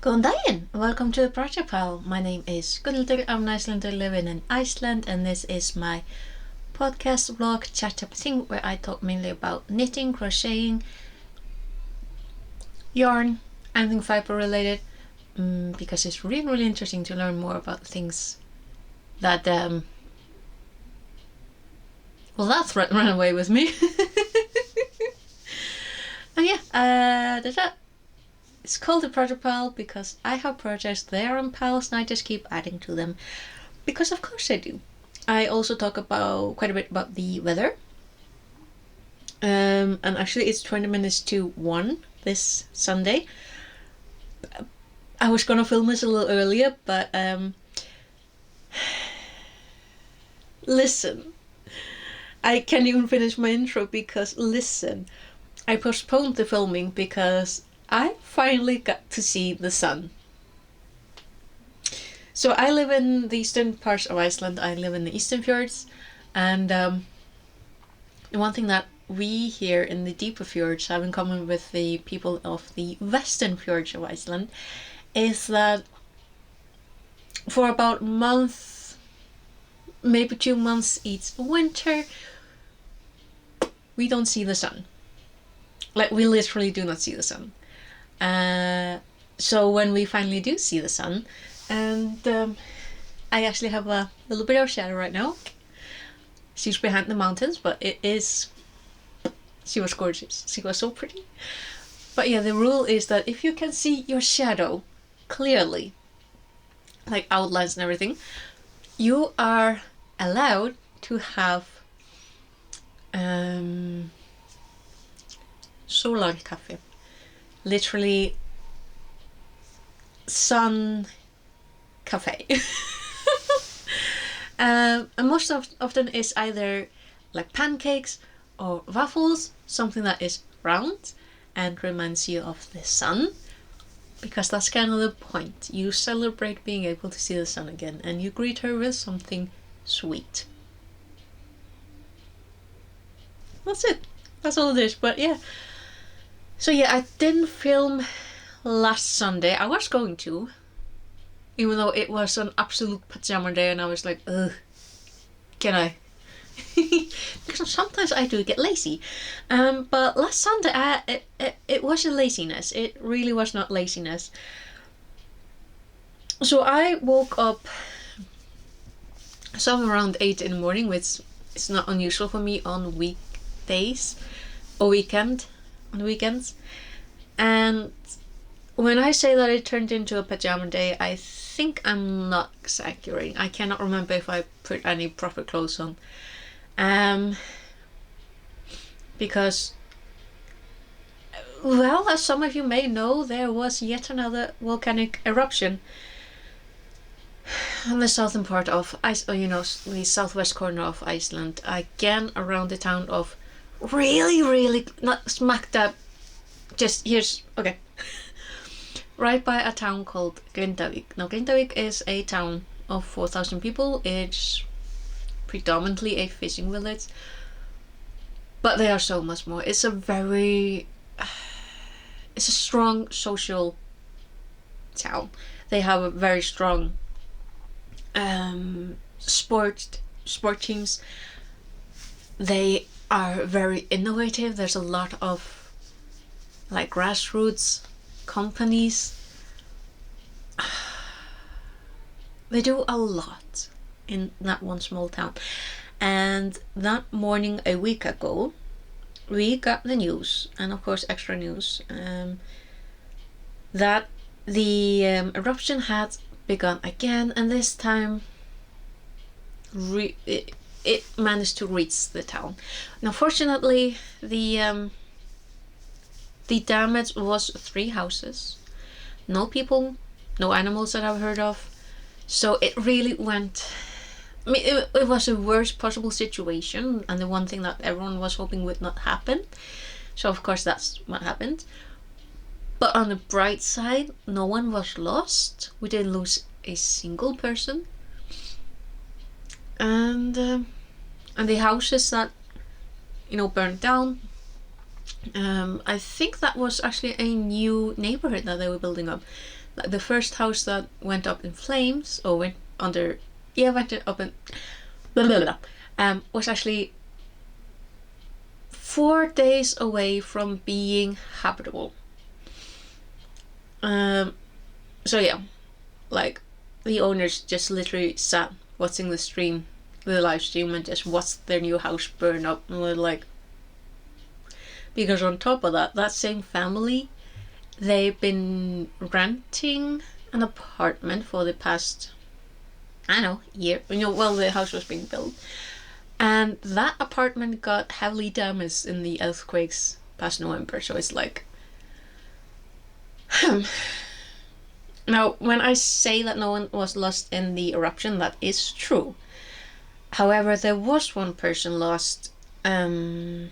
Góðan daginn! Welcome to the Project Pile. My name is Gunnhildur. I'm an Icelander living in Iceland, and this is my podcast vlog chatterbug where I talk mainly about knitting, crocheting, yarn, anything fiber related, because it's really interesting to learn more about things that that threat ran away with me. And yeah, that's that. It's called a project pile because I have projects, they are on piles, and I just keep adding to them. Because of course I do. I also talk about quite a bit about the weather. And actually it's 20 minutes to 1 this Sunday. I was gonna film this a little earlier, but listen. I can't even finish my intro because listen. I postponed the filming because I finally got to see the sun. So I live in the eastern parts of Iceland. I live in the eastern fjords, and the one thing that we here in the deeper fjords have in common with the people of the western fjords of Iceland is that for about a month, maybe 2 months each winter, we don't see the sun. Like, we literally do not see the sun. So when we finally do see the sun, and I actually have a little bit of shadow right now. She's behind the mountains, but she was gorgeous. She was so pretty. But yeah, the rule is that if you can see your shadow clearly, like outlines and everything, you are allowed to have solarkaffi. Literally sun cafe. And most often is either like pancakes or waffles, something that is round and reminds you of the sun, because that's kind of the point. You celebrate being able to see the sun again, and you greet her with something sweet. That's it. That's all it is. But yeah. So yeah, I didn't film last Sunday. I was going to, even though it was an absolute pajama day, and I was like, ugh, can I? Because sometimes I do get lazy. But last Sunday, it wasn't laziness. It really was not laziness. So I woke up somewhere around 8 in the morning, which is not unusual for me on weekdays or on the weekends. And when I say that it turned into a pajama day, I think I'm not exaggerating. I cannot remember if I put any proper clothes on. Because, well, as some of you may know, there was yet another volcanic eruption on the southern part of the southwest corner of Iceland, again around the town of really not smack dab, just here's okay. Right by a town called Grindavík. Now Grindavík is a town of 4,000 people. It's predominantly a fishing village, but they are so much more. It's a strong social town. They have a very strong sport teams. They are very innovative. There's a lot of like grassroots companies. They do a lot in that one small town. And that morning a week ago, we got the news, and of course extra news, that the eruption had begun again, and this time it managed to reach the town. Now fortunately, the damage was 3 houses. No people, no animals that I've heard of. So it really went, I mean, it was the worst possible situation, and the one thing that everyone was hoping would not happen. So of course that's what happened. But on the bright side, no one was lost. We didn't lose a single person. And the houses that burned down, I think that was actually a new neighborhood that they were building up. Like the first house that went up in flames, or went under, yeah, went up in, blah, blah, blah, was actually 4 days away from being habitable. So yeah, like the owners just literally sat watching the live stream, and just watched their new house burn up, and were like, because on top of that, that same family, they've been renting an apartment for the past, I don't know, year, while the house was being built. And that apartment got heavily damaged in the earthquakes past November, so it's like, Now, when I say that no one was lost in the eruption, that is true. However, there was one person lost in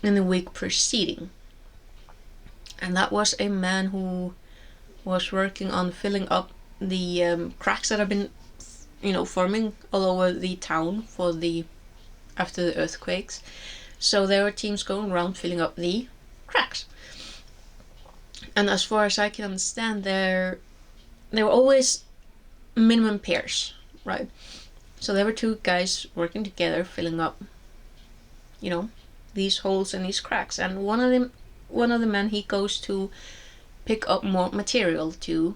the week preceding. And that was a man who was working on filling up the cracks that have been, forming all over the town after the earthquakes. So there were teams going around filling up the cracks. And as far as I can understand, there were always minimum pairs, right? So there were 2 guys working together, filling up, these holes and these cracks. And one of the men, he goes to pick up more material to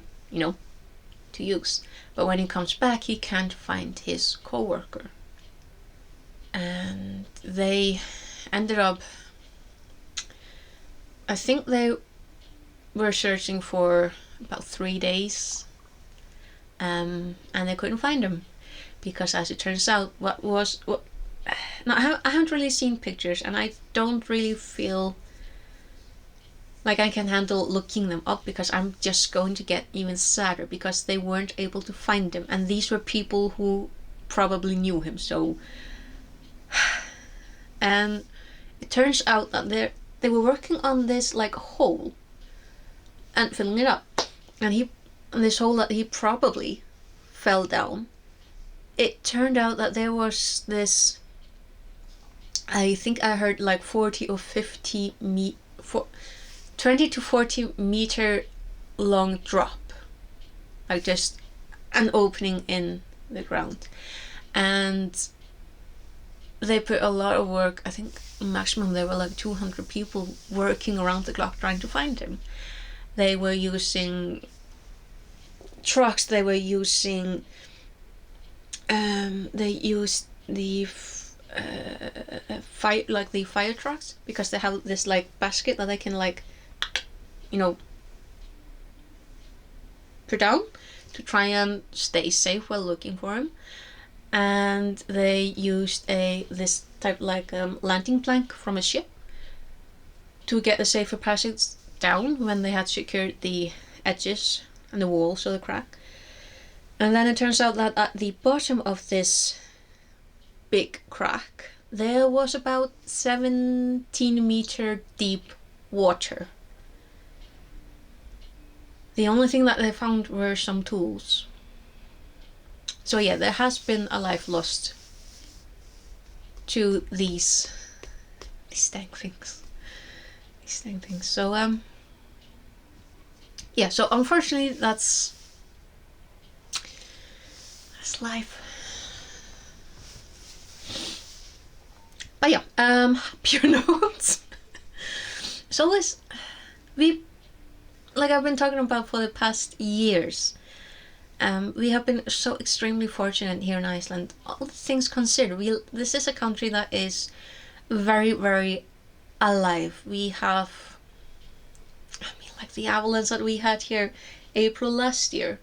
use. But when he comes back, he can't find his co-worker. And they ended up, I think they were searching for about 3 days, and they couldn't find him, because as it turns out, now I haven't really seen pictures, and I don't really feel like I can handle looking them up, because I'm just going to get even sadder, because they weren't able to find him, and these were people who probably knew him. So, and it turns out that they were working on this like hole and filling it up, and this hole that he probably fell down, it turned out that there was this, I think I heard like 20 to 40 meter long drop, like just an opening in the ground. And they put a lot of work, I think maximum there were like 200 people working around the clock trying to find him. They were using trucks, they were using they used the fire trucks, because they have this like basket that they can put down to try and stay safe while looking for him. And they used this type landing plank from a ship to get the safer passage down when they had secured the edges and the walls of the crack. And then it turns out that at the bottom of this big crack, there was about 17-meter deep water. The only thing that they found were some tools. So yeah, there has been a life lost to these dang things. So yeah, so unfortunately that's life. But yeah, happier notes. So this, I've been talking about for the past years, we have been so extremely fortunate here in Iceland, all the things considered. This is a country that is very, very alive. We have, like the avalanche that we had here April last year.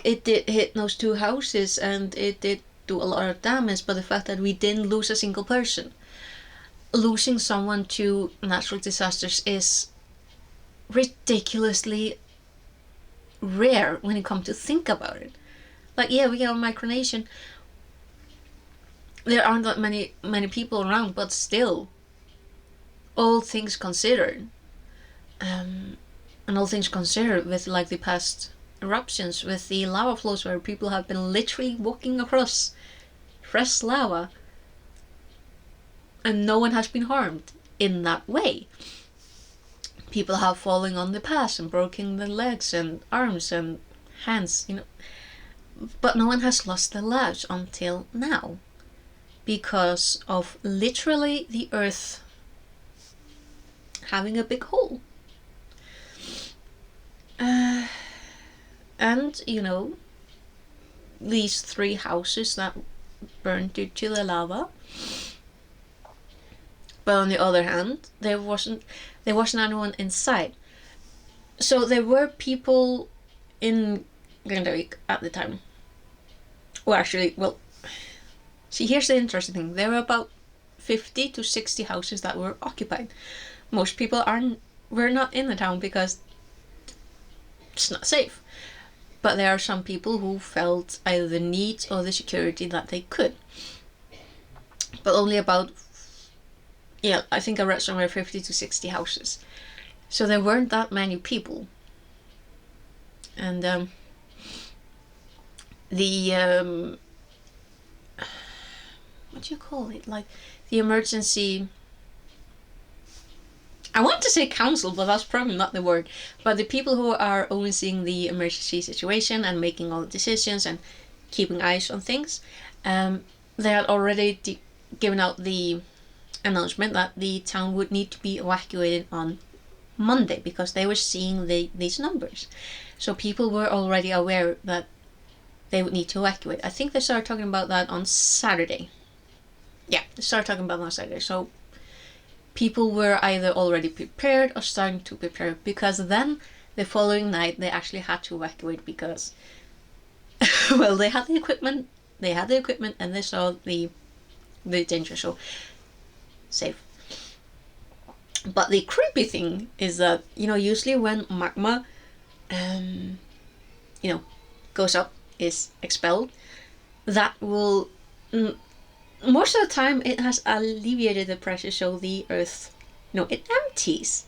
It did hit those 2 houses, and it did do a lot of damage, but the fact that we didn't lose a single person. Losing someone to natural disasters is ridiculously rare when you come to think about it. Yeah, we are a micronation. There aren't that many people around, but still, all things considered, and all things considered, with the past eruptions, with the lava flows where people have been literally walking across fresh lava, and no one has been harmed in that way. People have fallen on the path and broken their legs and arms and hands, but no one has lost their lives until now because of literally the earth having a big hole. And these 3 houses that burned due to the lava. But on the other hand, there wasn't anyone inside. So there were people in Grindavík at the time. Well, actually, see, here's the interesting thing. There were about 50 to 60 houses that were occupied. Most people were not in the town because it's not safe. But there are some people who felt either the need or the security that they could. But only about, I think I read somewhere 50 to 60 houses. So there weren't that many people. And what do you call it? Like the emergency, I want to say council, but that's probably not the word. But the people who are overseeing the emergency situation and making all the decisions and keeping eyes on things, they had already given out the announcement that the town would need to be evacuated on Monday because they were seeing these numbers. So people were already aware that they would need to evacuate. I think they started talking about that on Saturday. Yeah, they started talking about it on Saturday. So people were either already prepared or starting to prepare, because then the following night they actually had to evacuate because well, they had the equipment and they saw the danger, so safe. But the creepy thing is that usually when magma goes up, is expelled, that will most of the time it has alleviated the pressure, so the earth it empties.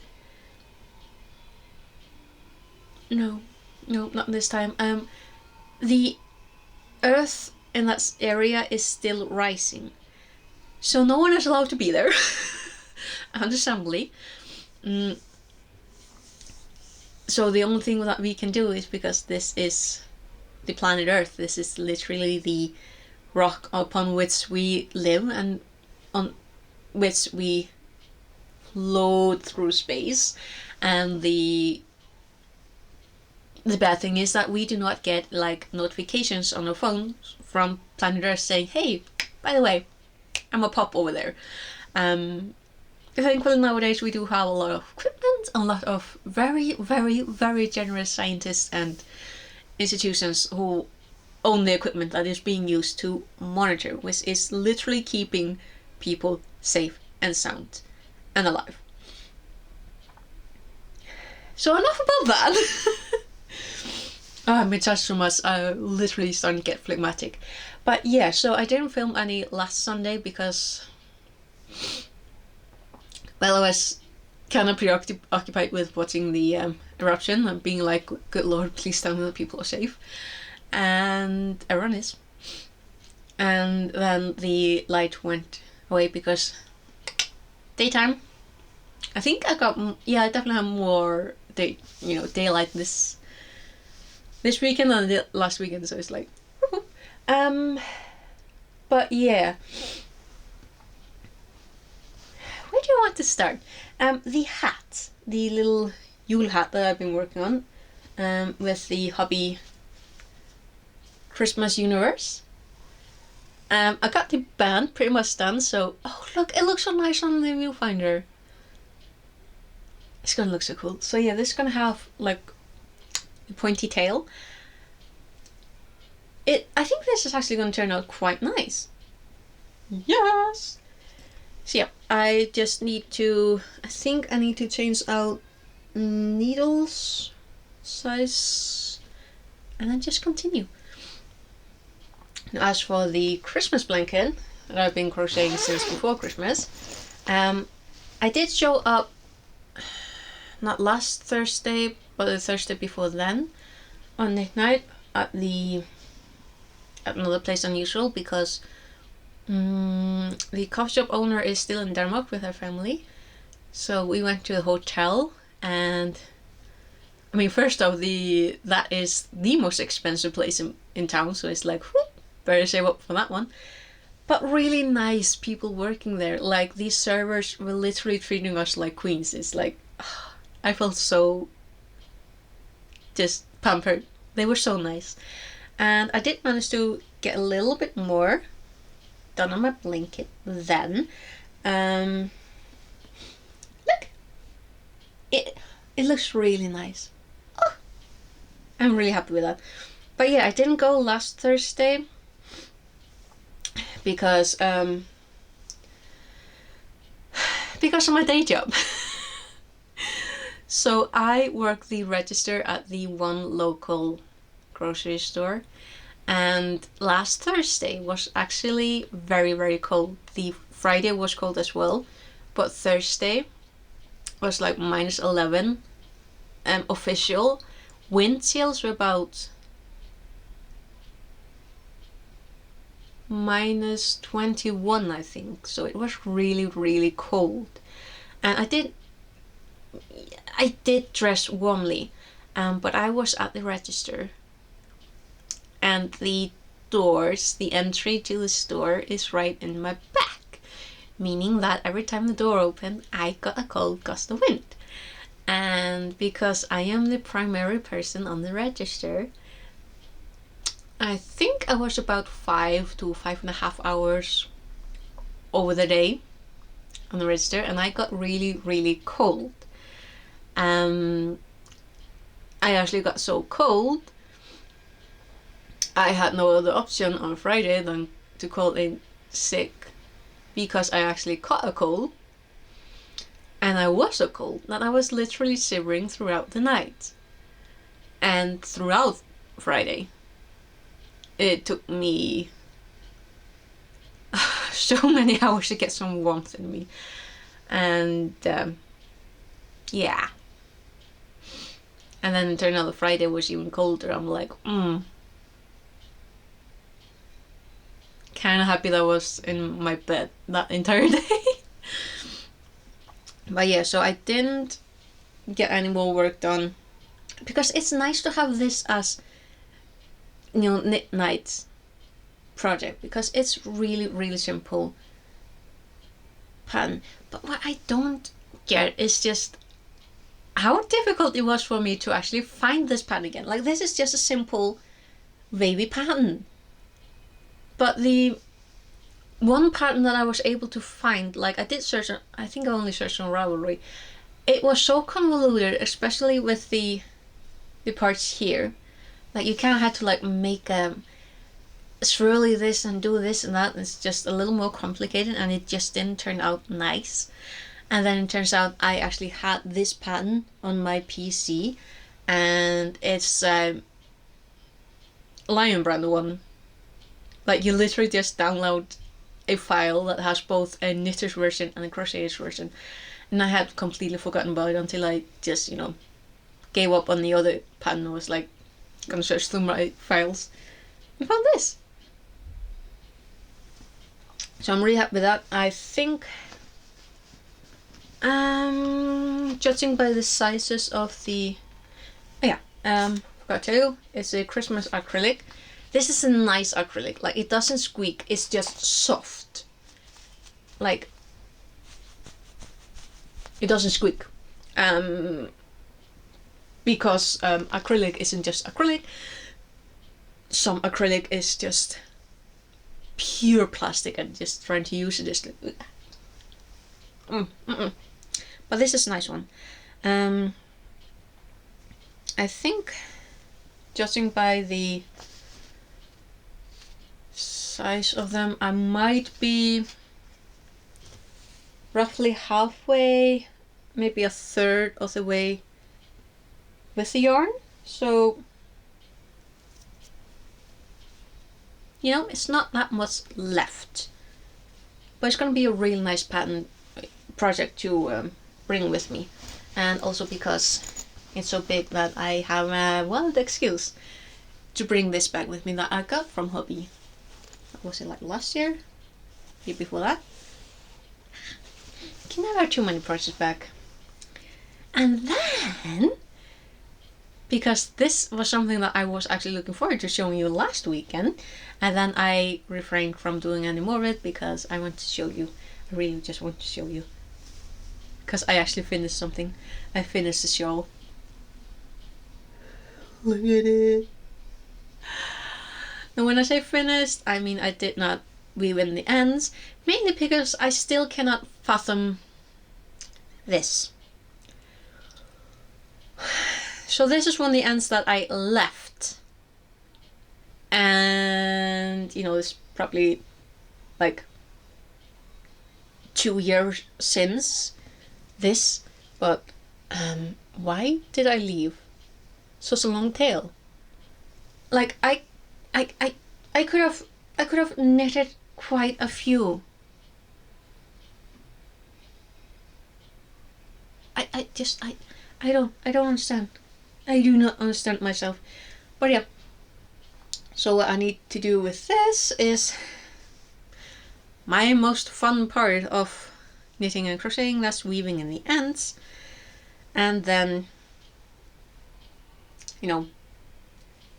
No, not this time. The earth in that area is still rising, so no one is allowed to be there. Understandably. So the only thing that we can do is, because this is the planet Earth, this is literally the rock upon which we live and on which we float through space, and the bad thing is that we do not get like notifications on our phones from planet Earth saying, hey, by the way, I'm a pop over there. Thankfully nowadays we do have a lot of equipment, a lot of very, very, very generous scientists and institutions who own the equipment that is being used to monitor, which is literally keeping people safe and sound and alive. So enough about that. I've been touched so much, I'm literally starting to get phlegmatic. But yeah, so I didn't film any last Sunday because, well, I was kind of preoccupied with watching the eruption and being like, good lord, please tell me that people are safe. And everyone is. And then the light went away because daytime. I think I definitely have more daylight this weekend than the last weekend, so it's like, but yeah. Where do you want to start? The hat, the little Yule hat that I've been working on, with the hobby Christmas universe. I got the band pretty much done, so look, it looks so nice on the viewfinder. It's gonna look so cool. So yeah, this is gonna have like a pointy tail. I think this is actually gonna turn out quite nice. Yes. So yeah, I just need to, I think I need to change out needles size and then just continue. Now, as for the Christmas blanket that I've been crocheting since before Christmas, I did show up not last Thursday, but the Thursday before then on midnight at another place unusual, because the coffee shop owner is still in Denmark with her family. So we went to a hotel And I mean, first off, that is the most expensive place in town, so it's like, whoop, better save up for that one. But really nice people working there. Like, these servers were literally treating us like queens. It's like, I felt so just pampered. They were so nice. And I did manage to get a little bit more done on my blanket then. Look, it looks really nice. Oh, I'm really happy with that. But yeah, I didn't go last Thursday because of my day job. So I work the register at the one local grocery store, and last Thursday was actually very, very cold. The Friday was cold as well, but Thursday was like -11. Official wind chills were about -21, I think. So it was really, really cold, and I did dress warmly, but I was at the register, and the entry to the store is right in my back, meaning that every time the door opened, I got a cold gust of wind. And because I am the primary person on the register, I think I was about 5 to 5.5 hours over the day on the register, and I got really, really cold. I actually got so cold, I had no other option on Friday than to call in sick, because I actually caught a cold, and I was so cold that I was literally shivering throughout the night. And throughout Friday, it took me so many hours to get some warmth in me. And yeah. And then it turned out the Friday was even colder. I'm like, kind of happy that I was in my bed that entire day. But yeah, so I didn't get any more work done, because it's nice to have this as, knit nights project, because it's really, really simple pattern. But what I don't get is just how difficult it was for me to actually find this pattern again. Like, this is just a simple wavy pattern, but the one pattern that I was able to find, like, I did search on, I think I only searched on Ravelry. It was so convoluted, especially with the parts here. Like, you kind of had to like make swirly this and do this and that. It's just a little more complicated, and it just didn't turn out nice. And then it turns out I actually had this pattern on my PC, and it's Lion Brand one. Like, you literally just download a file that has both a knitter's version and a crocheter's version. And I had completely forgotten about it until I just, gave up on the other pattern. I was like, gonna search through my files and found this. So I'm really happy with that. I think, judging by the sizes of the, forgot to tell you, it's a Christmas acrylic. This is a nice acrylic. Like, it doesn't squeak, it's just soft. Like, it doesn't squeak. Because acrylic isn't just acrylic. Some acrylic is just pure plastic, and just trying to use it is like, But this is a nice one. I think, judging by the size of them, I might be roughly halfway, maybe a third of the way with the yarn. So, it's not that much left, but it's gonna be a real nice pattern project to bring with me. And also because it's so big that I have the excuse to bring this bag with me that I got from Hobby. Was it like last year? Year before that? You can never have too many projects back. And then, because this was something that I was actually looking forward to showing you last weekend, and then I refrained from doing any more of it because I want to show you. I really just want to show you. Because I actually finished something. I finished the show. Look at it. And when I say finished, I mean I did not weave in the ends, mainly because I still cannot fathom this. So this is one of the ends that I left. And, you know, it's probably like 2 years since this, but why did I leave such a long tail? Like I could have knitted quite a few. I don't understand. I do not understand myself. But yeah. So what I need to do with this is my most fun part of knitting and crocheting, that's weaving in the ends. And then, you know,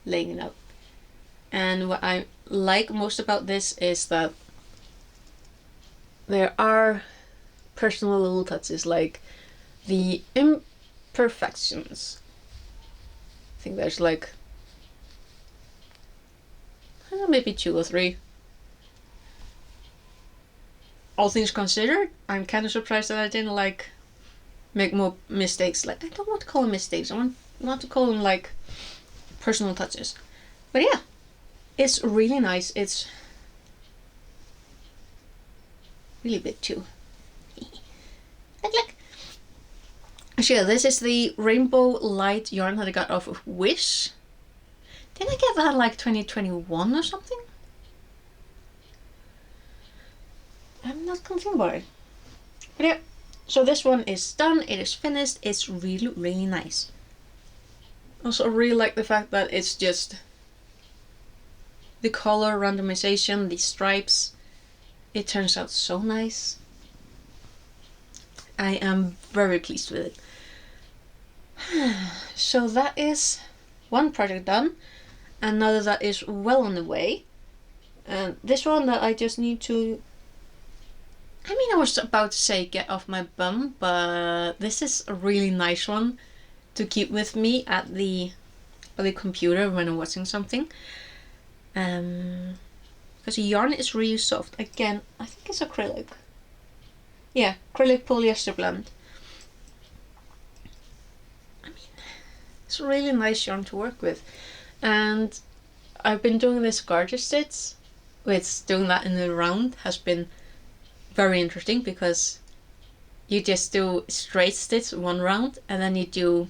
laying it out. And what I like most about this is that there are personal little touches, like the imperfections. I think there's like maybe 2 or 3. All things considered, I'm kind of surprised that I didn't like make more mistakes. Like, I don't want to call them mistakes. I want to call them like personal touches. But yeah, it's really nice. It's really big too. Look. So yeah, this is the Rainbow Light yarn that I got off of Wish. Didn't I get that like 2021 or something? I'm not confused about it. But yeah, so this one is done, it is finished, it's really, really nice. Also, I really like the fact that it's just the color randomization, the stripes. It turns out so nice. I am very pleased with it. So that is one project done. Another that is well on the way. And this one that I just need to... I mean, I was about to say get off my bum, but this is a really nice one to keep with me at the computer when I'm watching something. Because the yarn is really soft. Again, I think it's acrylic. Yeah, acrylic polyester blend. I mean, it's a really nice yarn to work with. And I've been doing this garter stitch, which doing that in the round has been very interesting because you just do straight stitch one round and then you do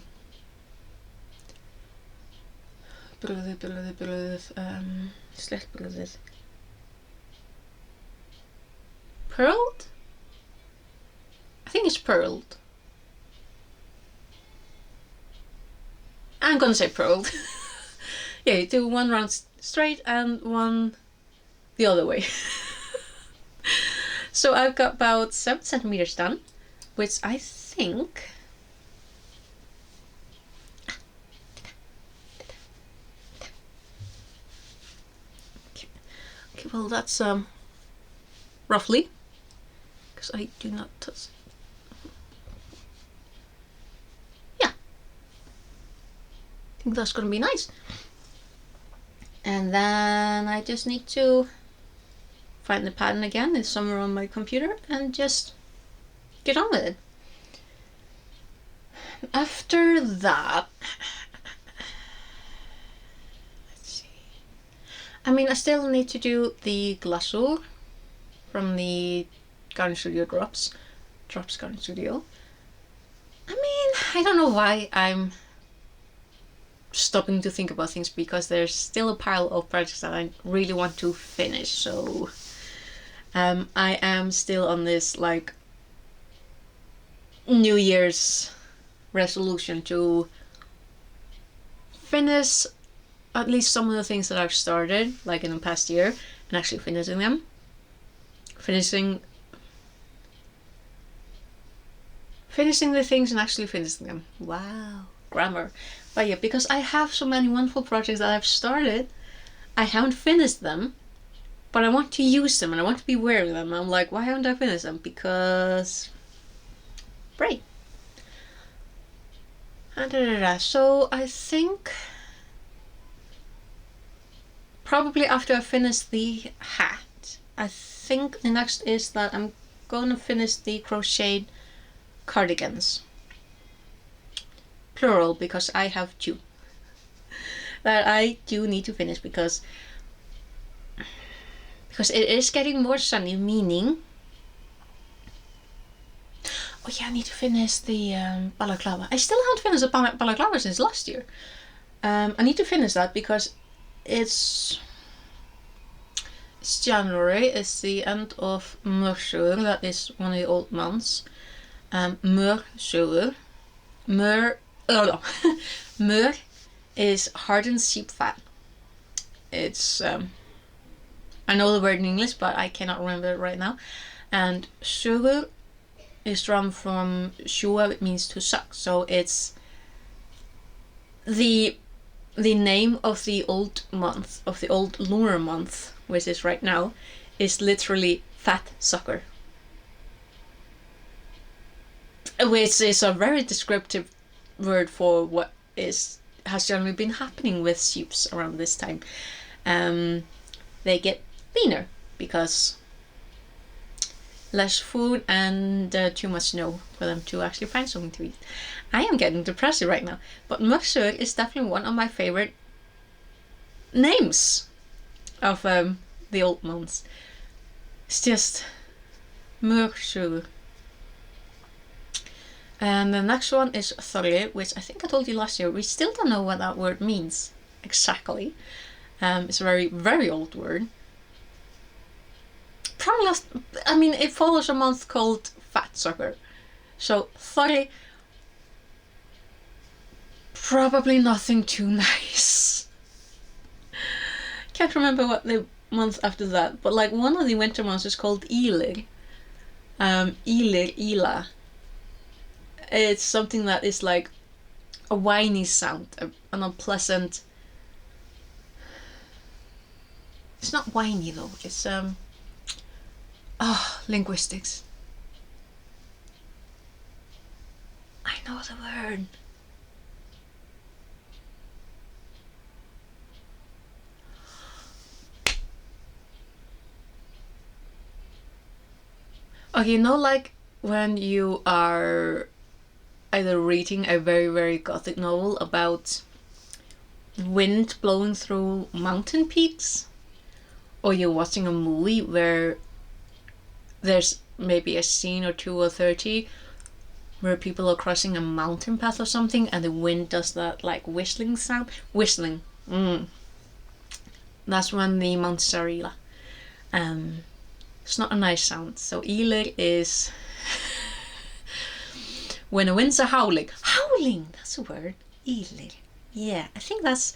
purled? I think it's purled. I'm gonna say purled. Yeah, you do one round straight and one the other way. So I've got about 7 centimeters done, which I think... Okay, well that's roughly, because I do not touch. Yeah, I think that's gonna be nice. And then I just need to find the pattern again. It's somewhere on my computer and just get on with it. After that, let's see. I mean, I still need to do the glazur from the Garden Studio Drops Garden Studio. I mean, I don't know why I'm stopping to think about things, because there's still a pile of projects that I really want to finish. So I am still on this like New Year's resolution to finish at least some of the things that I've started like in the past year and actually finishing them. finishing the things and actually finishing them. Wow, grammar. But yeah, because I have so many wonderful projects that I've started, I haven't finished them, but I want to use them and I want to be wearing them. I'm like, why haven't I finished them? Because brain. So I think probably after I finish the hat, I think the next is that I'm going to finish the crocheted cardigans. Plural, because I have 2 that I do need to finish because it is getting more sunny, meaning... Oh yeah, I need to finish the balaclava. I still haven't finished the balaclava since last year. I need to finish that because it's January, it's the end of Mørsur, that is one of the old months. Mørsur. Mør is hardened sheep fat. It's I know the word in English, but I cannot remember it right now. And sugar is drawn from sjua, it means to suck. So it's the name of the old month, of the old lunar month, which is right now, is literally fat sucker. Which is a very descriptive word for what has generally been happening with sheep around this time. They get leaner because less food and too much snow for them to actually find something to eat. I am getting depressed right now, but Mørsur is definitely one of my favorite names of the old months. It's just Mørsur. And the next one is Thorri, which I think I told you last year. We still don't know what that word means exactly. It's a very, very old word. Probably it follows a month called Fat Sucker. So Thorri, probably nothing too nice. Can't remember what the month after that, but like one of the winter months is called Ílir. Ila. It's something that is like a whiny sound, an unpleasant... It's not whiny though, it's linguistics. I know the word. Okay, like when you are either reading a very, very gothic novel about wind blowing through mountain peaks, or you're watching a movie where there's maybe a scene or 2 or 30 where people are crossing a mountain path or something and the wind does that like whistling sound. Whistling. That's when the mountains are Ila. It's not a nice sound. So Ílir is when the winds are howling. Howling! That's a word. Ílir. Yeah, I think that's...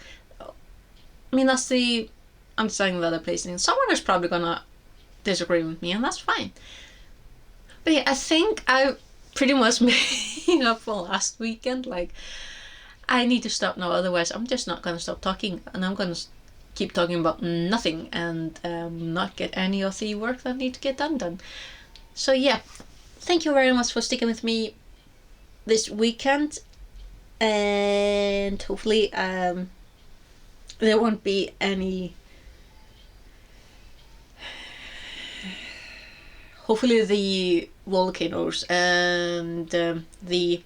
that's the... I'm saying that I'm placing. Someone is probably gonna disagree with me, and that's fine. But yeah, I think I pretty much made up for last weekend. Like, I need to stop now, otherwise I'm just not gonna stop talking, and I'm gonna keep talking about nothing and not get any of the work that need to get done. So yeah, thank you very much for sticking with me this weekend, and hopefully there won't be any... Hopefully the volcanoes and the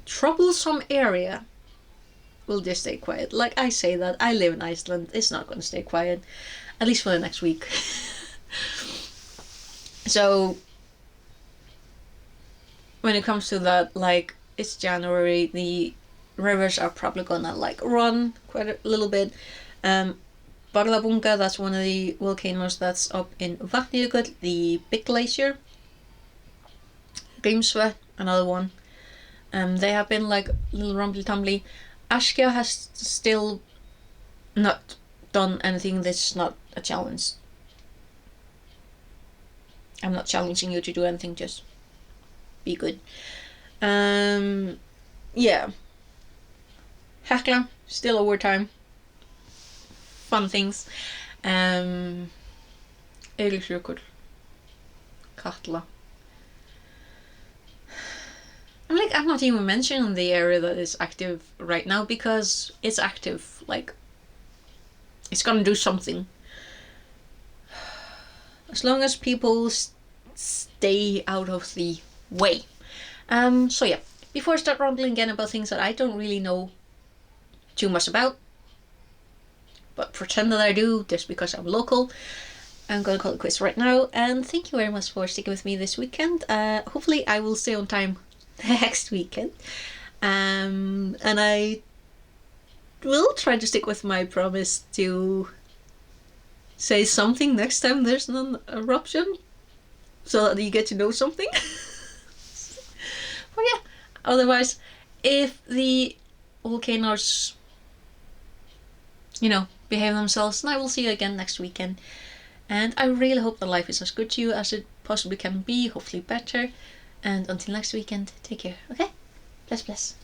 troublesome area will just stay quiet. Like I say that, I live in Iceland, it's not going to stay quiet, at least for the next week. So when it comes to that, like, it's January, the rivers are probably gonna like run quite a little bit. Barðabunga, that's one of the volcanoes that's up in Vatnajökull, the big glacier. Grímsvötn, another one. They have been like a little rumbly-tumbly. Askja has still not done anything. This is not a challenge. I'm not challenging you to do anything, just be good. Yeah. Hekla, still overtime. Fun things. Eiríksjökull. Katla. I'm not even mentioning the area that is active right now because it's active. Like, it's gonna do something. As long as people stay out of the way. So yeah, before I start rambling again about things that I don't really know too much about, but pretend that I do just because I'm local, I'm gonna call it quits right now, and thank you very much for sticking with me this weekend. Hopefully I will stay on time next weekend. And I will try to stick with my promise to say something next time there's an eruption, so that you get to know something. But yeah, otherwise, if the volcanoes, behave themselves, then I will see you again next weekend. And I really hope that life is as good to you as it possibly can be, hopefully better. And until next weekend, take care, okay? Bless, bless.